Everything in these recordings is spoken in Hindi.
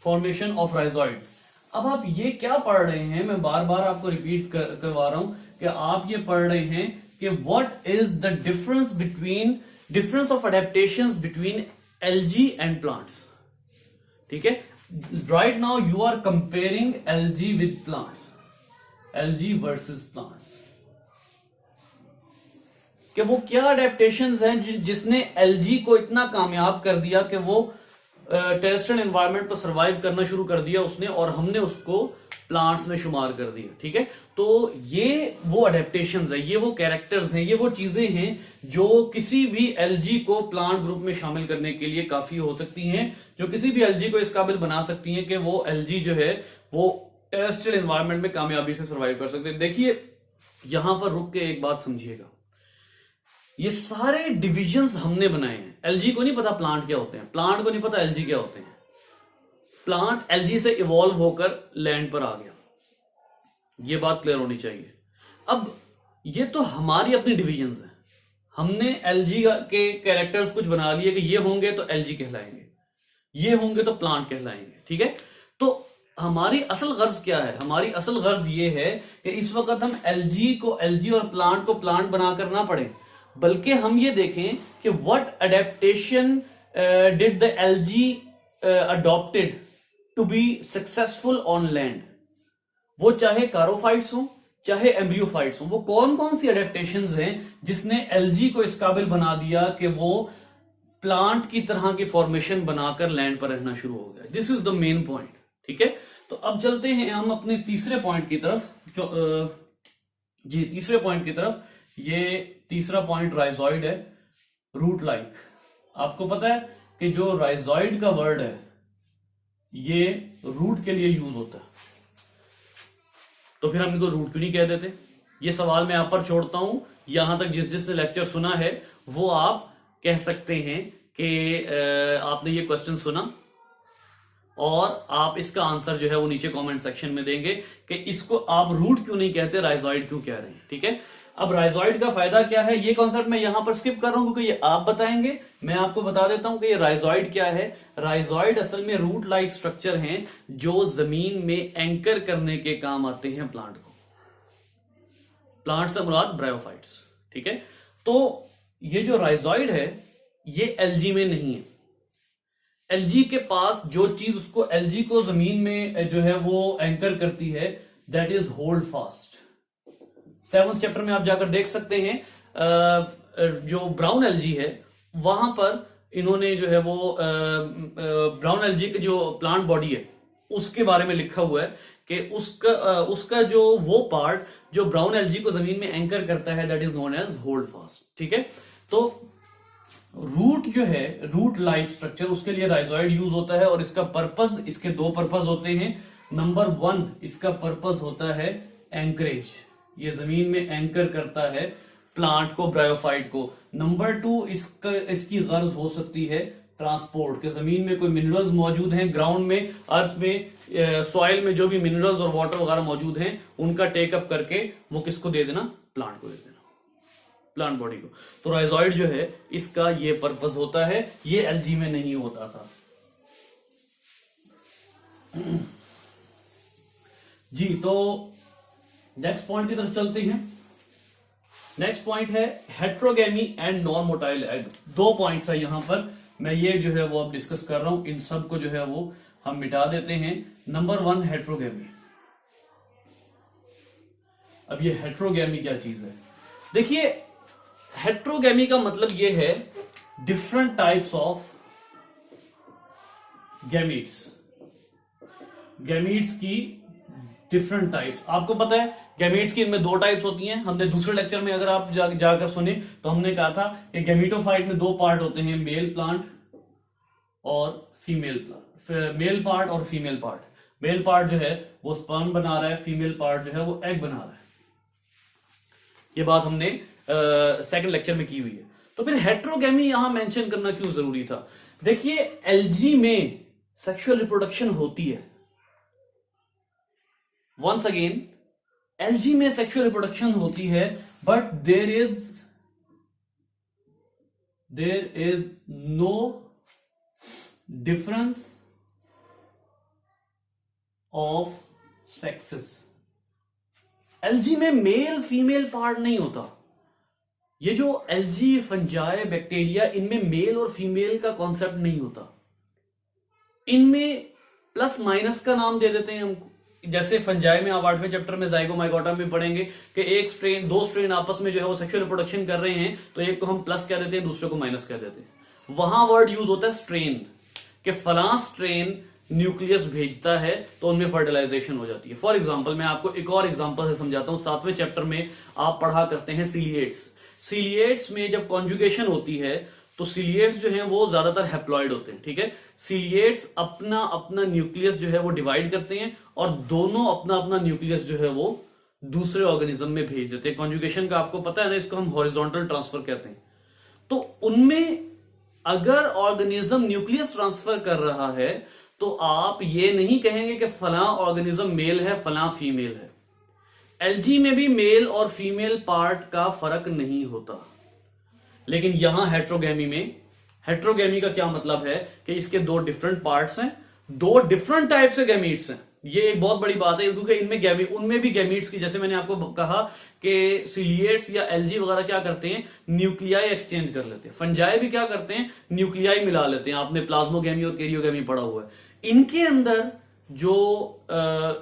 Formation of rhizoids. अब आप ये क्या पढ़ रहे हैं, मैं बार बार आपको रिपीट करवा रहा हूं कि आप ये पढ़ रहे हैं कि what is the difference of adaptations between algae and plants. ठीक है, right now you are comparing algae with plants, algae versus plants, कि वो क्या अडेप्टेशंस हैं जिसने एलजी को इतना कामयाब कर दिया कि वो टेरेस्ट्रियल एनवायरनमेंट पर सर्वाइव करना शुरू कर दिया उसने, और हमने उसको प्लांट्स में शुमार कर दिया। ठीक है, तो ये वो अडेप्टेशंस है, ये वो कैरेक्टर्स हैं, ये वो चीजें हैं जो किसी भी एलजी को प्लांट ग्रुप में शामिल करने के लिए काफी हो सकती हैं, जो किसी भी एलजी को इस काबिल बना सकती हैं कि वो एलजी जो है वो टेरेस्ट्रियल एनवायरनमेंट में कामयाबी से सर्वाइव कर सकते हैं। देखिए यहां पर रुक के एक बात समझिएगा, ये सारे डिविजन्स हमने बनाए हैं। एलजी को नहीं पता प्लांट क्या होते हैं, प्लांट को नहीं पता एलजी क्या होते हैं। प्लांट एलजी से इवॉल्व होकर लैंड पर आ गया, ये बात क्लियर होनी चाहिए। अब ये तो हमारी अपनी डिविजन्स हैं, हमने एलजी के कैरेक्टर्स कुछ बना लिए कि ये होंगे तो एलजी कहलाएंगे, ये होंगे तो प्लांट कहलाएंगे। ठीक है, तो हमारी असल गर्ज क्या है? हमारी असल गर्ज ये है कि इस वक्त हम एलजी और प्लांट को प्लांट बनाकर ना पढ़ें, बल्कि हम ये देखें कि what adaptation did the algae adopted to be successful on land. वो चाहे कारोफाइट्स हो चाहे एम्ब्रियोफाइट्स हो, वो कौन कौन सी अडेप्टेशंस हैं जिसने एलजी को इस काबिल बना दिया कि वो प्लांट की तरह की फॉर्मेशन बनाकर लैंड पर रहना शुरू हो गया। This is the main point. ठीक है, तो अब चलते हैं हम अपने तीसरे पॉइंट की तरफ। जी तीसरे पॉइंट की तरफ। ये तीसरा पॉइंट राइजोइड है, रूट लाइक। आपको पता है कि जो राइजोइड का वर्ड है ये रूट के लिए यूज होता है, तो फिर हम इनको रूट क्यों नहीं कह देते? ये सवाल मैं आप पर छोड़ता हूं। यहां तक जिसने लेक्चर सुना है वो आप कह सकते हैं कि आपने ये क्वेश्चन सुना, और आप इसका आंसर जो है वो नीचे कमेंट सेक्शन में देंगे कि इसको आप रूट क्यों नहीं कहते, राइजोइड क्यों कह रहे हैं। ठीक है, अब राइजोइड का फायदा क्या है, ये कॉन्सेप्ट मैं यहां पर स्किप कर रहा हूं क्योंकि ये आप बताएंगे। मैं आपको बता देता हूं कि ये राइजोइड क्या है। राइजोइड असल में रूट लाइक स्ट्रक्चर हैं जो जमीन में एंकर करने के काम आते हैं प्लांट को। प्लांट से मुराद ब्रायोफाइट्स। ठीक है, तो ये जो राइजोइड है ये एलजी में नहीं है। एलजी के पास जो चीज उसको एलजी को जमीन में जो है वो एंकर करती है, that is hold fast. 7th chapter में आप जाकर देख सकते हैं, जो ब्राउन एलजी है वहां पर इन्होंने जो है वो ब्राउन एलजी की जो प्लांट बॉडी है उसके बारे में लिखा हुआ है कि उसका जो वो पार्ट जो ब्राउन एलजी को जमीन में एंकर करता है that is known as hold fast. ठीक है, तो रूट जो है रूट लाइक स्ट्रक्चर, उसके लिए राइजोइड यूज होता है, और इसका पर्पस, इसके दो पर्पस होते हैं। नंबर 1 इसका पर्पस होता है एंकरेज, ये जमीन में एंकर करता है प्लांट को, ब्रायोफाइट को। नंबर 2 इसकी गर्ज हो सकती है ट्रांसपोर्ट, के जमीन में कोई मिनरल्स मौजूद हैं, ग्राउंड में, अर्थ में, सॉइल में जो भी मिनरल्स और वाटर वगैरह मौजूद हैं उनका टेकअप करके वो किसको दे देना, प्लांट को दे देना, प्लांट बॉडी को। तो राइजोइड जो है इसका ये पर्पस होता है, ये एलजी में नहीं होता था। जी तो नेक्स्ट पॉइंट की तरफ चलते हैं। नेक्स्ट पॉइंट है heterogamy and non motile egg. 2 points है यहां पर, मैं ये जो है वो अब डिस्कस कर रहा हूं, इन सब को जो है वो हम मिटा देते हैं। नंबर 1 हेट्रोगेमी। अब ये हेट्रोगेमी क्या चीज है? देखिए हेट्रोगेमी का मतलब ये है different types of gametes, gametes की डिफरेंट टाइप्स। आपको पता है गैमीट्स की इनमें 2 टाइप्स होती हैं। हमने दूसरे लेक्चर में अगर आप जाकर सुने तो हमने कहा था कि गैमीटोफाइट में 2 पार्ट होते हैं, मेल प्लांट और फीमेल प्लांट, मेल पार्ट और फीमेल पार्ट। मेल पार्ट जो है वो स्पर्म बना रहा है, फीमेल पार्ट जो है वो एग बना रहा है। ये बात हमने सेकंड लेक्चर में की हुई है। तो फिर हेट्रोगेमी यहां मेंशन करना क्यों जरूरी था? देखिए एलजी में सेक्सुअल रिप्रोडक्शन होती है, वंस अगेन एलजी में सेक्सुअल रिप्रोडक्शन होती है, but there is no difference of sexes. Algae में मेल फीमेल पार्ट नहीं होता। ये जो एल्जी, फंजाई, बैक्टीरिया, इनमें मेल और फीमेल का कॉन्सेप्ट नहीं होता। इनमें प्लस माइनस का नाम दे देते हैं हमको। जैसे फंजाई में आप 8वें चैप्टर में जाइगोमाइकोटा में पढ़ेंगे कि एक स्ट्रेन, दो स्ट्रेन आपस में जो है वो सेक्सुअल रिप्रोडक्शन कर रहे हैं, तो एक को हम प्लस कह देते हैं, दूसरे को माइनस कह देते हैं। वहां वर्ड यूज होता है स्ट्रेन, कि फलां स्ट्रेन न्यूक्लियस भेजता है तो उनमें फर्टिलाइजेशन हो जाती है। फॉर एग्जाम्पल मैं आपको एक और एग्जाम्पल से समझाता हूं। 7वें चैप्टर में आप पढ़ा करते हैं सीलिएट्स। सीलिएट्स में जब कॉन्जुगेशन होती है तो सीलिएट्स जो हैं वो ज्यादातर हैप्लॉइड होते हैं, ठीक है। सीलिएट्स अपना अपना न्यूक्लियस जो है वो डिवाइड करते हैं और दोनों अपना अपना न्यूक्लियस जो है वो दूसरे ऑर्गेनिज्म में भेज देते हैं। कॉन्जुगेशन का आपको पता है ना, इसको हम हॉरिजॉन्टल ट्रांसफर कहते हैं। तो उनमें अगर ऑर्गेनिज्म न्यूक्लियस ट्रांसफर कर रहा है तो आप ये नहीं कहेंगे कि फलां ऑर्गेनिज्म मेल है, फलां फीमेल है। एल्जी में भी मेल और फीमेल पार्ट का फर्क नहीं होता, लेकिन यहां हेट्रोगेमी में, हेट्रोगेमी का क्या मतलब है कि इसके दो डिफरेंट पार्ट्स हैं, दो डिफरेंट टाइप से गैमीट्स हैं। ये एक बहुत बड़ी बात है, क्योंकि इनमें उनमें भी गैमीट्स की, जैसे मैंने आपको कहा कि सीलिएट्स या एल्जी वगैरह क्या करते हैं, न्यूक्लियाई एक्सचेंज कर लेते हैं। फंजाई भी क्या करते हैं, न्यूक्लियाई मिला लेते हैं। आपने प्लाज्मोगेमी और कैरियोगेमी पढ़ा हुआ है। इनके अंदर जो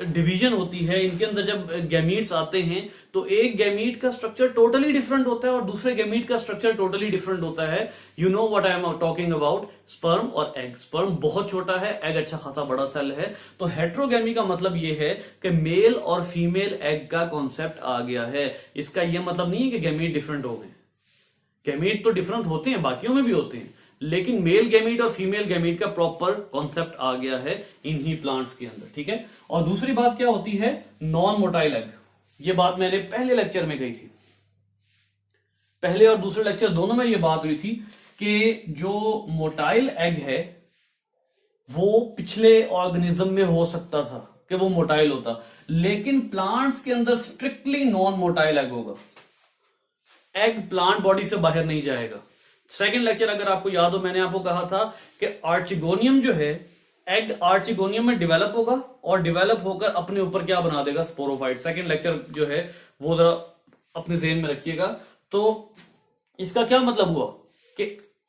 डिवीजन होती है, इनके अंदर जब गैमीट्स आते हैं तो एक गैमीट का स्ट्रक्चर टोटली डिफरेंट होता है और दूसरे गैमीट का स्ट्रक्चर टोटली डिफरेंट होता है। You know what I am talking about, sperm और एग। स्पर्म बहुत छोटा है, एग अच्छा खासा बड़ा सेल है। तो हेट्रोगेमी का मतलब यह है कि मेल और फीमेल एग का कॉन्सेप्ट आ गया है। इसका यह मतलब नहीं है कि गैमीट डिफरेंट हो गए। गैमीट तो डिफरेंट होते हैं, बाकियों में भी होते हैं, लेकिन मेल गैमीट और फीमेल गैमीट का प्रॉपर कॉन्सेप्ट आ गया है इन्हीं प्लांट्स के अंदर, ठीक है। और दूसरी बात क्या होती है, नॉन मोटाइल एग। ये बात मैंने पहले लेक्चर में कही थी, पहले और दूसरे लेक्चर दोनों में ये बात हुई थी कि जो मोटाइल एग है वो पिछले ऑर्गेनिज्म में हो सकता था कि वो मोटाइल होता, लेकिन प्लांट्स के अंदर स्ट्रिक्टली नॉन मोटाइल एग होगा। एग प्लांट बॉडी से बाहर नहीं जाएगा। सेकंड लेक्चर अगर आपको याद हो, मैंने आपको कहा था कि आर्चिगोनियम जो है, एग आर्चिगोनियम में डेवलप होगा और डेवलप होकर अपने ऊपर क्या बना देगा, स्पोरोफाइट। सेकंड लेक्चर जो है वो जरा अपने ज़हन में रखिएगा। तो इसका क्या मतलब हुआ कि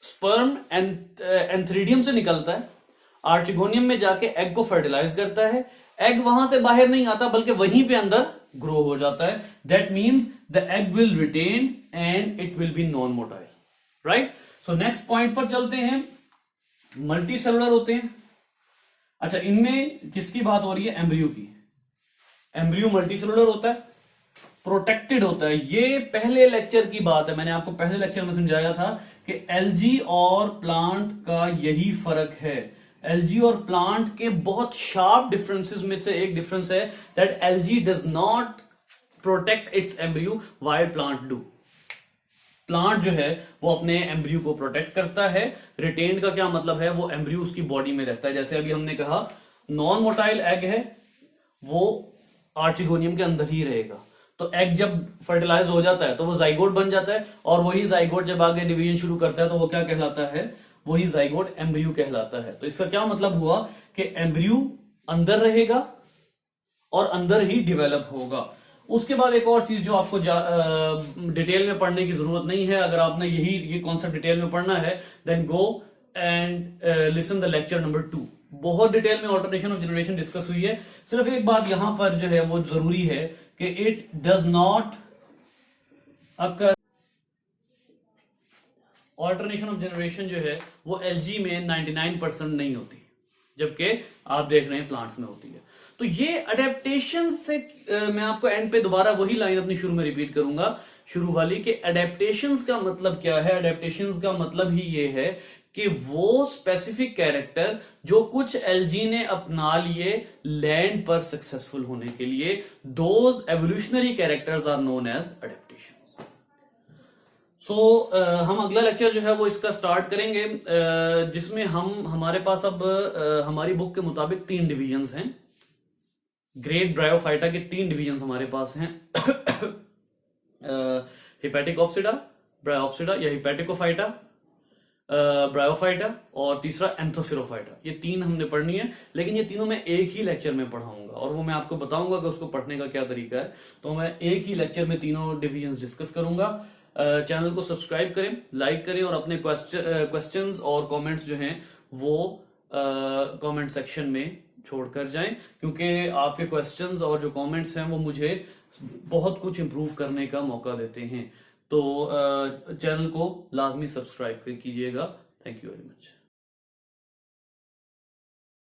स्पर्म एंथ्रीडियम से निकलता है, आर्चिगोनियम में जाके एग को फर्टिलाइज करता है। एग वहां से बाहर नहीं आता बल्कि वहीं पे अंदर ग्रो हो जाता है। That means the egg will retain and it will be non motile, right. So next point पर चलते हैं। मल्टी सेलुलर होते हैं। अच्छा, इनमें किसकी बात हो रही है, एम्ब्रियो की। एम्ब्रियो मल्टी सेलुलर होता है, प्रोटेक्टेड होता है। ये पहले लेक्चर की बात है, मैंने आपको पहले लेक्चर में समझाया था कि एल्जी और प्लांट का यही फर्क है। एल्जी और प्लांट के बहुत शार्प डिफरेंसेस में से एक डिफरेंस है that algae does not protect it's embryo while plant do. Plant जो है वो अपने एम्ब्रियो को प्रोटेक्ट करता है। रिटेन्ड का क्या मतलब है, वो एम्ब्रियो उसकी बॉडी में रहता है। जैसे अभी हमने कहा नॉन मोटाइल एग है, वो आर्चिगोनियम के अंदर ही रहेगा। तो एग जब फर्टिलाइज हो जाता है तो वो जाइगोट बन जाता है, और वही जाइगोट जब आगे डिवीजन शुरू करता है तो वो क्या कहलाता है, वही जाइगोट एम्ब्रियो कहलाता है। तो इसका क्या मतलब हुआ कि एम्ब्रियो अंदर रहेगा और अंदर ही डेवलप होगा। उसके बाद एक और चीज जो आपको डिटेल में पढ़ने की जरूरत नहीं है, अगर आपने ये कॉन्सेप्ट डिटेल में पढ़ना है then go and listen the lecture number 2। बहुत डिटेल में ऑल्टरनेशन ऑफ जनरेशन डिस्कस हुई है। सिर्फ एक बात यहां पर जो है वो जरूरी है कि it does not occur, alternation of generation जो है वो एलजी में 99% नहीं होती, जबकि आप देख रहे हैं प्लांट्स में होती है। तो ये अडेप्टेशन से मैं आपको एंड पे दोबारा वही लाइन अपनी शुरू में रिपीट करूंगा, शुरू वाली, कि अडेप्टेशंस का मतलब क्या है। अडेप्टेशंस का मतलब ही ये है कि वो स्पेसिफिक कैरेक्टर जो कुछ एल्जी ने अपना लिए लैंड पर सक्सेसफुल होने के लिए, those evolutionary characters are known as adaptations. So हम अगला लेक्चर जो है वो इसका स्टार्ट करेंगे, जिसमें हमारे पास अब हमारी बुक के मुताबिक 3 डिविजन्स हैं। ग्रेट ब्रायोफाइटा के 3 डिविजन्स हमारे पास हैं। हिपैटिक ऑप्सिडा, ब्रायोप्सिडा या हिपैटिकोफाइटा, ब्रायोफाइटा और तीसरा एंथोसिरोफाइटा। ये तीन हमने पढ़नी है, लेकिन ये तीनों मैं एक ही लेक्चर में पढ़ाऊंगा और वो मैं आपको बताऊंगा कि उसको पढ़ने का क्या तरीका है। तो मैं एक ही लेक्चर में तीनों डिविजन्स डिस्कस करूंगा। चैनल को सब्सक्राइब करें, लाइक करें और अपने क्वेश्चंस और कमेंट्स जो हैं वो कमेंट सेक्शन में छोड़कर जाएं, क्योंकि आपके क्वेश्चंस और जो कमेंट्स हैं वो मुझे बहुत कुछ इंप्रूव करने का मौका देते हैं। तो चैनल को लाजमी सब्सक्राइब कीजिएगा। Thank you very much.